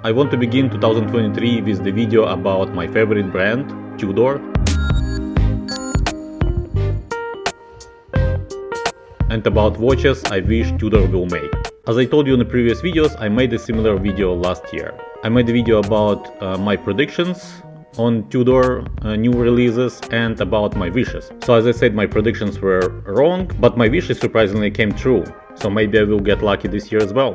I want to begin 2023 with the video about my favorite brand, Tudor, and about watches I wish Tudor will make. As I told you in the previous videos, I made a similar video last year. I made a video about my predictions on Tudor new releases and about my wishes. So as I said, my predictions were wrong, but my wishes surprisingly came true. So maybe I will get lucky this year as well.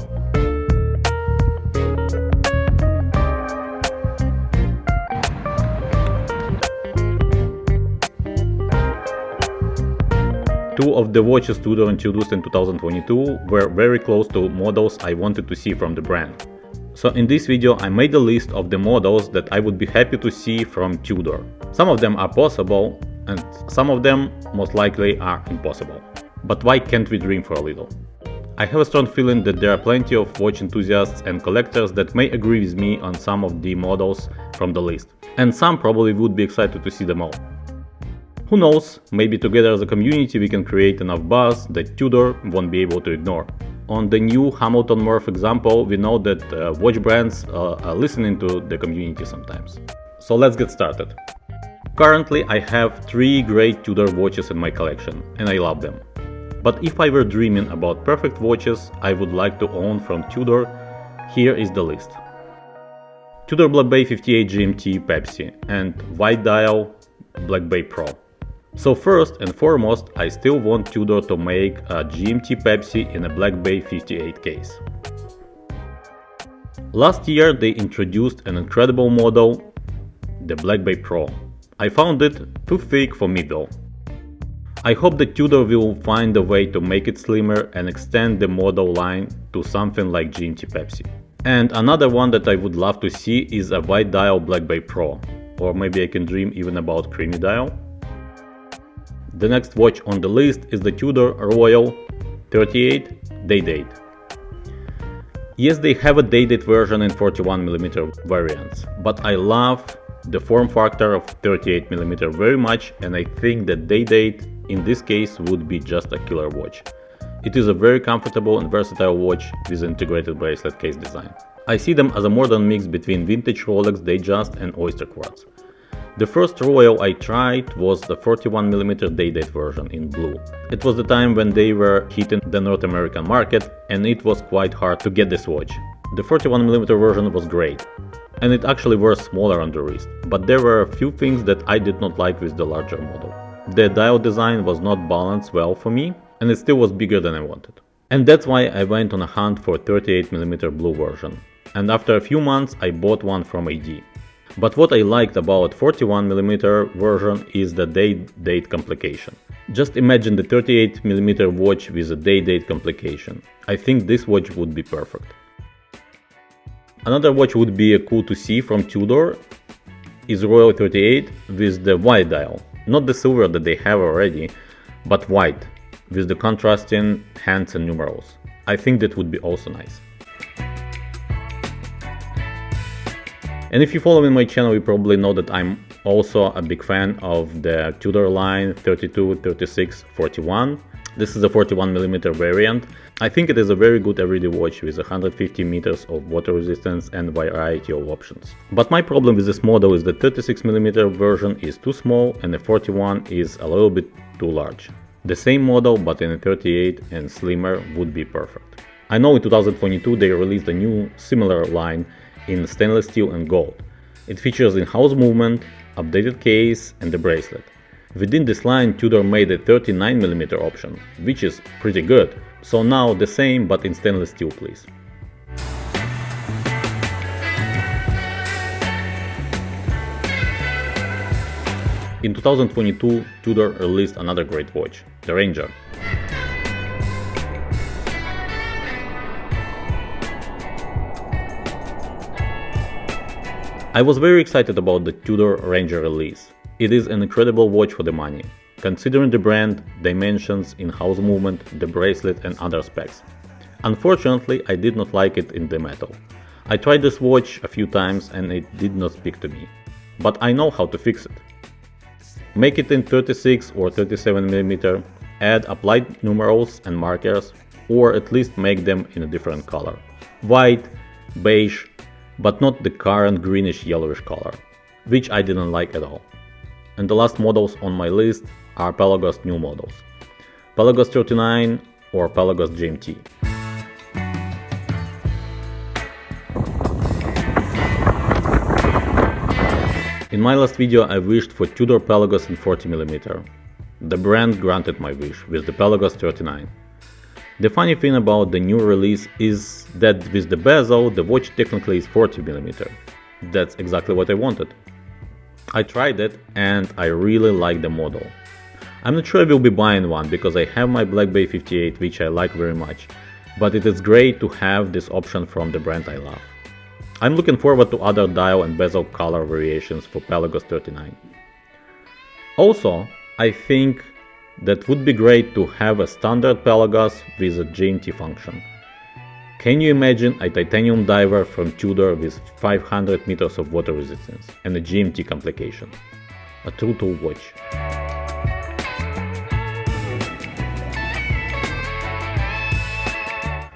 Two of the watches Tudor introduced in 2022 were very close to models I wanted to see from the brand. So in this video I made a list of the models that I would be happy to see from Tudor. Some of them are possible and some of them most likely are impossible. But why can't we dream for a little? I have a strong feeling that there are plenty of watch enthusiasts and collectors that may agree with me on some of the models from the list. And some probably would be excited to see them all. Who knows, maybe together as a community we can create enough buzz that Tudor won't be able to ignore. On the new Hamilton Murph example, we know that watch brands are listening to the community sometimes. So let's get started. Currently I have 3 great Tudor watches in my collection, and I love them. But if I were dreaming about perfect watches I would like to own from Tudor, here is the list. Tudor Black Bay 58 GMT Pepsi and White Dial Black Bay Pro. So first and foremost, I still want Tudor to make a GMT Pepsi in a Black Bay 58 case. Last year they introduced an incredible model, the Black Bay Pro. I found it too thick for me though. I hope that Tudor will find a way to make it slimmer and extend the model line to something like GMT Pepsi. And another one that I would love to see is a White Dial Black Bay Pro, or maybe I can dream even about Creamy Dial. The next watch on the list is the Tudor Royal 38 Day Date. Yes, they have a Day Date version in 41mm variants, but I love the form factor of 38mm very much, and I think that Day Date in this case would be just a killer watch. It is a very comfortable and versatile watch with integrated bracelet case design. I see them as a modern mix between vintage Rolex Datejust and Oyster Quartz. The first Royal I tried was the 41mm Day Date version in blue. It was the time when they were hitting the North American market and it was quite hard to get this watch. The 41mm version was great, and it actually was smaller on the wrist, but there were a few things that I did not like with the larger model. The dial design was not balanced well for me, and it still was bigger than I wanted. And that's why I went on a hunt for 38mm blue version, and after a few months I bought one from AD. But what I liked about 41mm version is the Day Date complication. Just imagine the 38mm watch with a Day Date complication. I think this watch would be perfect. Another watch would be cool to see from Tudor is Royal 38 with the white dial. Not the silver that they have already, but white, with the contrasting hands and numerals. I think that would be also nice. And if you follow me on my channel, you probably know that I'm also a big fan of the Tudor line 32, 36, 41. This is a 41mm variant. I think it is a very good everyday watch with 150 meters of water resistance and variety of options. But my problem with this model is the 36mm version is too small and the 41 is a little bit too large. The same model but in a 38 and slimmer would be perfect. I know in 2022 they released a new similar line in stainless steel and gold. It features in-house movement, updated case and the bracelet. Within this line Tudor made a 39mm option, which is pretty good. So now the same but in stainless steel please. In 2022 Tudor released another great watch, the Ranger. I was very excited about the Tudor Ranger release. It is an incredible watch for the money, considering the brand, dimensions, in-house movement, the bracelet and other specs. Unfortunately, I did not like it in the metal. I tried this watch a few times and it did not speak to me, but I know how to fix it. Make it in 36 or 37mm, add applied numerals and markers, or at least make them in a different color. White, beige, but not the current greenish yellowish color, which I didn't like at all. And the last models on my list are Pelagos new models, Pelagos 39 or Pelagos GMT. In my last video I wished for Tudor Pelagos in 40mm. The brand granted my wish with the Pelagos 39. The funny thing about the new release is that with the bezel the watch technically is 40mm. That's exactly what I wanted. I tried it and I really like the model. I'm not sure I will be buying one because I have my Black Bay 58 which I like very much, but it is great to have this option from the brand I love. I'm looking forward to other dial and bezel color variations for Pelagos 39. Also, I think that would be great to have a standard Pelagos with a GMT function. Can you imagine a titanium diver from Tudor with 500 meters of water resistance and a GMT complication? A true watch.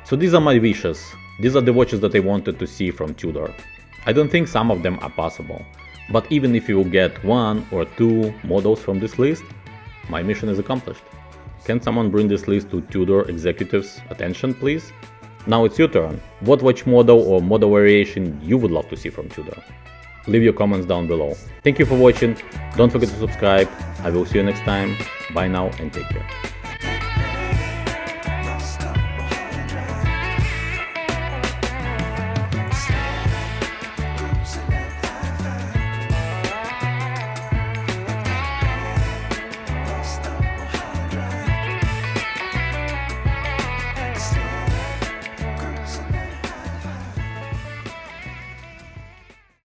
So these are my wishes. These are the watches that I wanted to see from Tudor. I don't think some of them are possible, but even if you will get one or two models from this list, my mission is accomplished. Can someone bring this list to Tudor executives' attention, please? Now it's your turn. What watch model or model variation you would love to see from Tudor? Leave your comments down below. Thank you for watching. Don't forget to subscribe. I will see you next time. Bye now and take care.